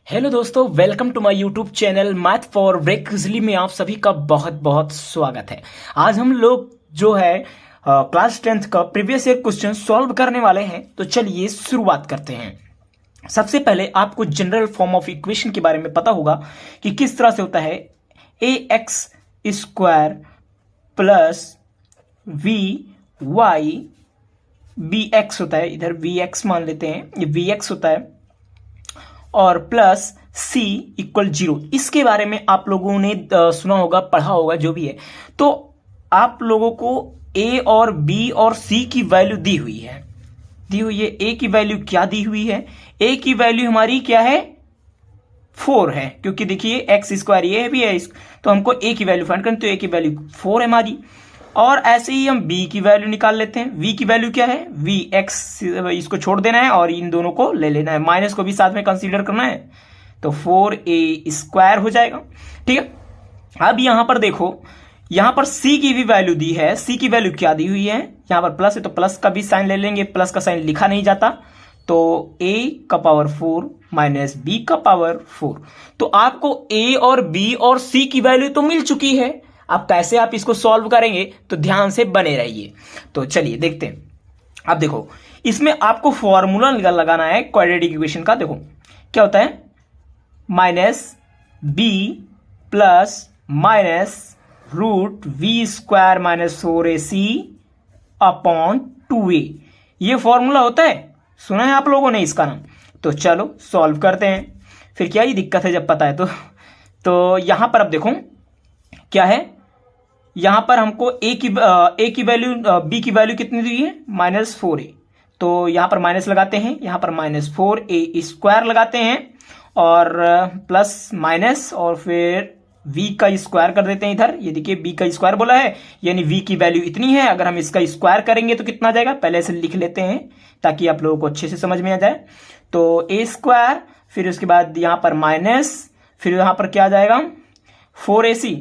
Hello दोस्तों, welcome to my YouTube channel math for break easily में आप सभी का बहुत बहुत स्वागत है। आज हम लोग जो है क्लास 10th का प्रीवियस ईयर क्वेश्चन सॉल्व करने वाले हैं। तो चलिए शुरुआत करते हैं। सबसे पहले आपको जनरल फॉर्म ऑफ इक्वेशन के बारे में पता होगा कि किस तरह से होता है। A X square plus V Y B X होता है, इधर वी एक्स मान लेते हैं, ये वी एक्स होता है, और प्लस सी इक्वल 0। इसके बारे में आप लोगों ने सुना होगा, पढ़ा होगा, जो भी है। तो आप लोगों को ए और बी और सी की वैल्यू दी हुई है। ए की वैल्यू क्या दी हुई है? ए की वैल्यू हमारी क्या है? 4 है, क्योंकि देखिए एक्स स्क्वायर ये भी है, तो हमको ए की वैल्यू फाइंड करनी, तो ए की वैल्यू 4 है हमारी। और ऐसे ही हम बी की वैल्यू निकाल लेते हैं। वी की वैल्यू क्या है? वी एक्स, इसको छोड़ देना है और इन दोनों को ले लेना है, माइनस को भी साथ में कंसीडर करना है, तो 4a स्क्वायर हो जाएगा। ठीक है। अब यहां पर देखो, यहां पर सी की भी वैल्यू दी है। सी की वैल्यू क्या दी हुई है? यहां पर प्लस है तो प्लस का भी साइन ले लेंगे, प्लस का साइन लिखा नहीं जाता, तो a का पावर 4 माइनस b का पावर 4। तो आपको a और b और c की वैल्यू तो मिल चुकी है। अब कैसे आप इसको सॉल्व करेंगे, तो ध्यान से बने रहिए। तो चलिए देखते हैं। अब देखो, इसमें आपको फॉर्मूला लगाना है क्वाड्रेटिक इक्वेशन का। देखो क्या होता है, minus B plus minus root B square minus 4ac upon 2a। ये फॉर्मूला होता है, सुना है आप लोगों ने इसका नाम? तो चलो सॉल्व करते हैं। फिर क्या ही दिक्कत है जब पता है तो यहां पर अब देखो क्या है, यहां पर हमको ए की वैल्यू, बी की वैल्यू कितनी दी है? -4a। तो यहां पर माइनस लगाते हैं, यहां पर -4a स्क्वायर लगाते हैं और प्लस माइनस, और फिर v का स्क्वायर कर देते हैं इधर। ये देखिए b का स्क्वायर बोला है, यानी v की वैल्यू इतनी है। अगर हम इसका स्क्वायर करेंगे तो कितना आ जाएगा, पहले से लिख लेते हैं ताकि आप लोगों को अच्छे से समझ में आ जाए। तो a स्क्वायर, फिर उसके बाद यहां पर माइनस, फिर यहां पर क्या आ जाएगा 4ac,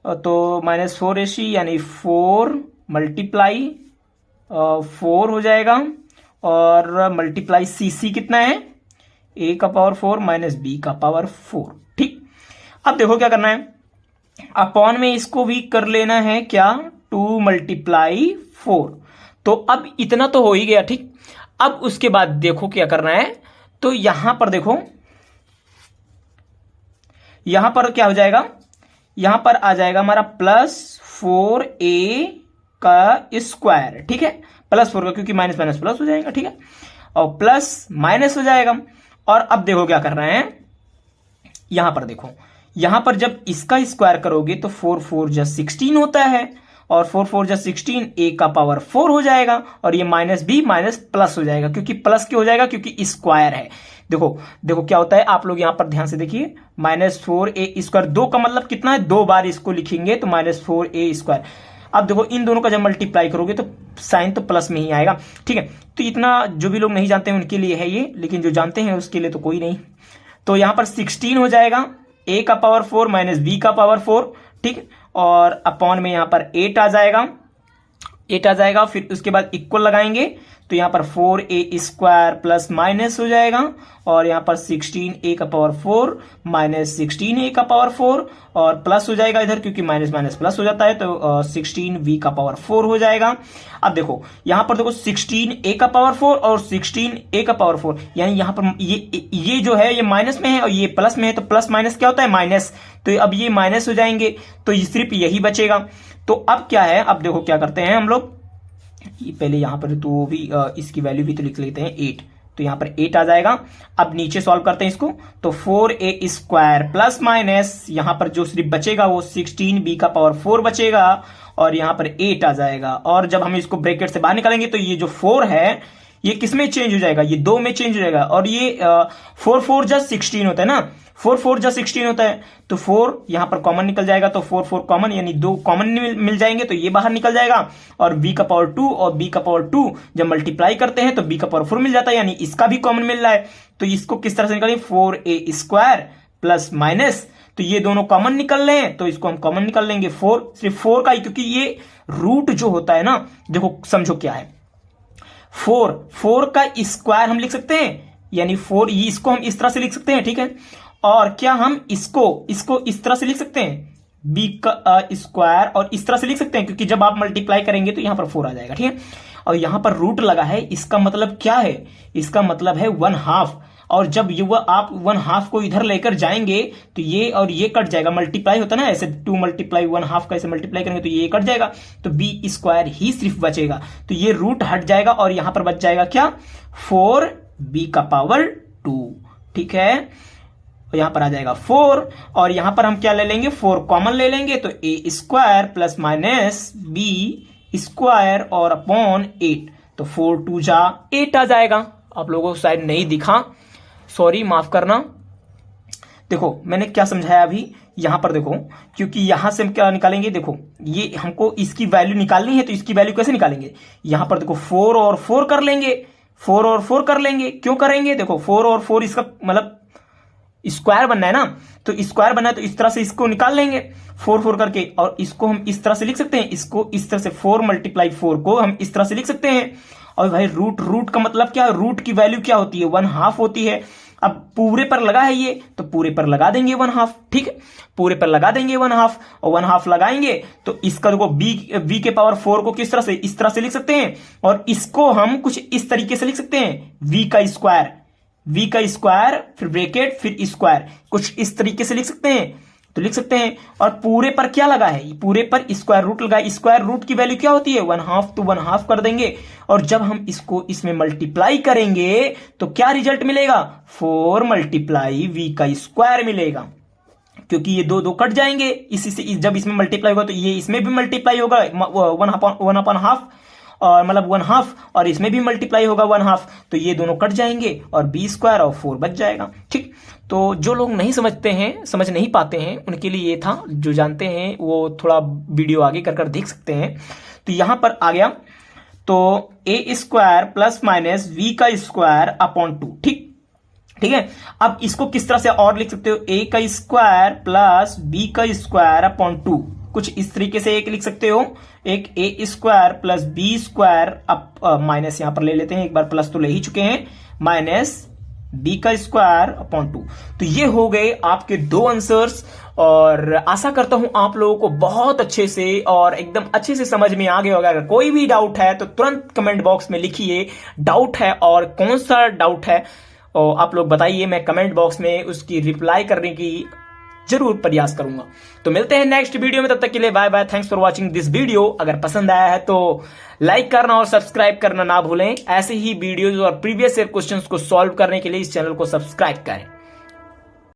तो -4ac यानी 4 मल्टीप्लाई 4 हो जाएगा, और मल्टीप्लाई सी कितना है? a का पावर 4 माइनस b का पावर 4। ठीक। अब देखो क्या करना है, अपॉन में इसको भी कर लेना है क्या, 2 मल्टीप्लाई 4। तो अब इतना तो हो ही गया। ठीक। अब उसके बाद देखो क्या करना है, तो यहां पर देखो, यहां पर क्या हो जाएगा, यहां पर आ जाएगा हमारा +4a का स्क्वायर। ठीक है, +4 का, क्योंकि माइनस माइनस प्लस हो जाएगा। ठीक है, और प्लस माइनस हो जाएगा। और अब देखो क्या करना है, यहां पर देखो, यहां पर जब इसका स्क्वायर करोगे तो 4 4 जा 16 होता है, और 4 4 जा 16 a का पावर 4 हो जाएगा, और ये माइनस b माइनस प्लस हो जाएगा, क्योंकि प्लस क्यों हो जाएगा, क्योंकि स्क्वायर है। देखो देखो क्या होता है, आप लोग यहां पर ध्यान से देखिए, -4a स्क्वायर, 2 का मतलब कितना है, 2 बार इसको लिखेंगे तो -4a स्क्वायर। अब देखो इन दोनों का जब मल्टीप्लाई करोगे तो साइन तो प्लस में ही आएगा। ठीक है, तो इतना जो भी लोग नहीं जानते हैं उनके लिए है ये, लेकिन जो जानते हैं उसके लिए तो कोई नहीं। तो यहां पर 16 हो जाएगा, a का पावर 4 माइनस b का पावर 4। ठीक, और अपॉन में यहां पर 8 आ जाएगा। फिर उसके बाद इक्वल लगाएंगे, तो यहां पर 4a स्क्वायर प्लस माइनस हो जाएगा, और यहां पर 16a का पावर 4 माइनस 16a का पावर 4, और प्लस हो जाएगा इधर, क्योंकि माइनस माइनस प्लस हो जाता है, तो 16v का पावर 4 हो जाएगा। अब देखो यहां पर देखो 16a का पावर 4 और 16a का पावर 4, यानी यहां पर ये जो है ये माइनस में है और ये प्लस में है, तो प्लस माइनस क्या होता है, माइनस। तो अब ये माइनस हो जाएंगे, तो सिर्फ यही बचेगा। तो अब क्या है, अब देखो क्या करते हैं हम लोग, पहले यहां पर तो भी इसकी वैल्यू भी तो लिख लेते हैं 8, तो यहां पर 8 आ जाएगा। अब नीचे सॉल्व करते हैं इसको, तो 4a स्क्वायर प्लस माइनस, यहां पर जो सिर्फ बचेगा वो 16b का पावर 4 बचेगा, और यहां पर 8 आ जाएगा। और जब हम इसको ब्रैकेट से बाहर निकालेंगे तो ये जो 4 है ये किस में चेंज हो जाएगा, ये 2 में चेंज हो जाएगा, और ये 4 4 जा 16 होता है ना, 4 4 जा 16 होता है, तो 4 यहां पर कॉमन निकल जाएगा, तो 4 4 कॉमन, यानी 2 कॉमन मिल जाएंगे, तो ये बाहर निकल जाएगा। और b का पावर 2 और b का पावर 2 जब मल्टीप्लाई करते हैं तो b का पावर 4 मिल जाता है, यानी इसका भी कॉमन मिल रहा है। तो इसको किस तरह से निकालेंगे, 4a स्क्वायर प्लस माइनस, तो ये दोनों कॉमन निकल रहे हैं, तो इसको हम कॉमन निकाल लेंगे 4, सिर्फ 4 का ही, क्योंकि ये रूट जो होता है ना, देखो समझो क्या है, 4 का स्क्वायर हम लिख सकते हैं यानी 4, इसको हम इस तरह से लिख सकते हैं, ठीक है। और क्या हम इसको इस तरह से लिख सकते हैं, बी का स्क्वायर, और इस तरह से लिख सकते हैं, क्योंकि जब आप मल्टीप्लाई करेंगे तो यहां पर 4 आ जाएगा, ठीक है। और यहां पर रूट लगा है, इसका मतलब क्या है, इसका मतलब है 1/2। और जब ये आप 1/2 को इधर लेकर जाएंगे तो ये और ये कट जाएगा, मल्टीप्लाई होता है ना ऐसे, 2 मल्टीप्लाई 1/2 का ऐसे मल्टीप्लाई करेंगे तो ये कट जाएगा, तो बी स्क्वायर ही सिर्फ बचेगा। तो ये रूट हट जाएगा और यहां पर बच जाएगा क्या, 4b², ठीक है। यहां पर आ जाएगा 4, और यहां पर हम क्या ले लेंगे, 4 कॉमन ले लेंगे, तो a² प्लस माइनस b² और अपॉन 8, तो 4 2 जा 8 आ जाएगा। आप लोगों को शायद नहीं दिखा, सॉरी, माफ करना। देखो मैंने क्या समझाया अभी, यहां पर देखो, क्योंकि यहां से हम क्या निकालेंगे, देखो ये हमको इसकी वैल्यू निकालनी है, तो इसकी वैल्यू कैसे निकालेंगे, यहां पर देखो 4 और 4 कर लेंगे, 4 और 4 कर लेंगे। क्यों करेंगे, देखो 4 और 4 इसका मतलब स्क्वायर बनना है ना, तो स्क्वायर बनना है, तो इस तरह से इसको निकाल लेंगे 4 4 करके, और इसको हम इस तरह से लिख सकते हैं, इसको इस तरह से 4 × 4 को हम इस तरह से लिख सकते हैं। और भाई रूट का मतलब क्या है, रूट की वैल्यू क्या होती है, 1/2 होती है। अब पूरे पर लगा है ये, तो पूरे पर लगा देंगे 1/2, ठीक है, पूरे पर लगा देंगे 1/2, और 1/2 लगाएंगे तो इसका देखो b⁴ को किस तरह से, इस तरह से लिख सकते हैं, और इसको हम कुछ इस तरीके से लिख सकते हैं, v का स्क्वायर फिर ब्रैकेट फिर स्क्वायर, कुछ इस तरीके से लिख सकते हैं, तो लिख सकते हैं। और पूरे पर क्या लगा है, पूरे पर स्क्वायर रूट लगा है, स्क्वायर रूट की वैल्यू क्या होती है, 1/2, तो 1/2 कर देंगे, और जब हम इसको इसमें मल्टीप्लाई करेंगे तो क्या रिजल्ट मिलेगा, 4 × v² मिलेगा, क्योंकि ये दो कट जाएंगे, इसी से जब इसमें मल्टीप्लाई होगा तो ये इसमें भी मल्टीप्लाई होगा 1/2, और मतलब 1/2, और इसमें भी मल्टीप्लाई होगा 1/2, तो ये दोनों कट जाएंगे और b² और 4 बच जाएगा, ठीक। तो जो लोग नहीं समझ नहीं पाते हैं उनके लिए ये था, जो जानते हैं वो थोड़ा वीडियो आगे कर देख सकते हैं। तो यहां पर आ गया, तो a² plus minus v² upon 2, ठीक है। अब इसको किस तरह से और लिख सकते हो, a² प्लस b² अपॉन 2, कुछ इस तरीके से एक लिख सकते हो, एक a² प्लस b² अब माइनस यहां पर ले लेते हैं, एक बार प्लस तो ले ही चुके हैं, माइनस b² अपॉन 2। तो ये हो गए आपके 2 आंसर्स, और आशा करता हूं आप लोगों को बहुत अच्छे से और एकदम अच्छे से समझ में आ गया होगा। अगर कोई भी डाउट है तो तुरंत कमेंट बॉक्स में लिखिए डाउट है, और कौन सा डाउट है और आप लोग बताइए, मैं कमेंट बॉक्स में उसकी रिप्लाई करने की जरूर प्रयास करूंगा। तो मिलते हैं नेक्स्ट वीडियो में, तब तक के लिए bye bye, thanks for watching this video. अगर पसंद आया है तो लाइक करना और सब्सक्राइब करना ना भूलें। ऐसे ही वीडियोज और प्रीवियस ईयर क्वेश्चंस को सॉल्व करने के लिए इस चैनल को सब्सक्राइब करें।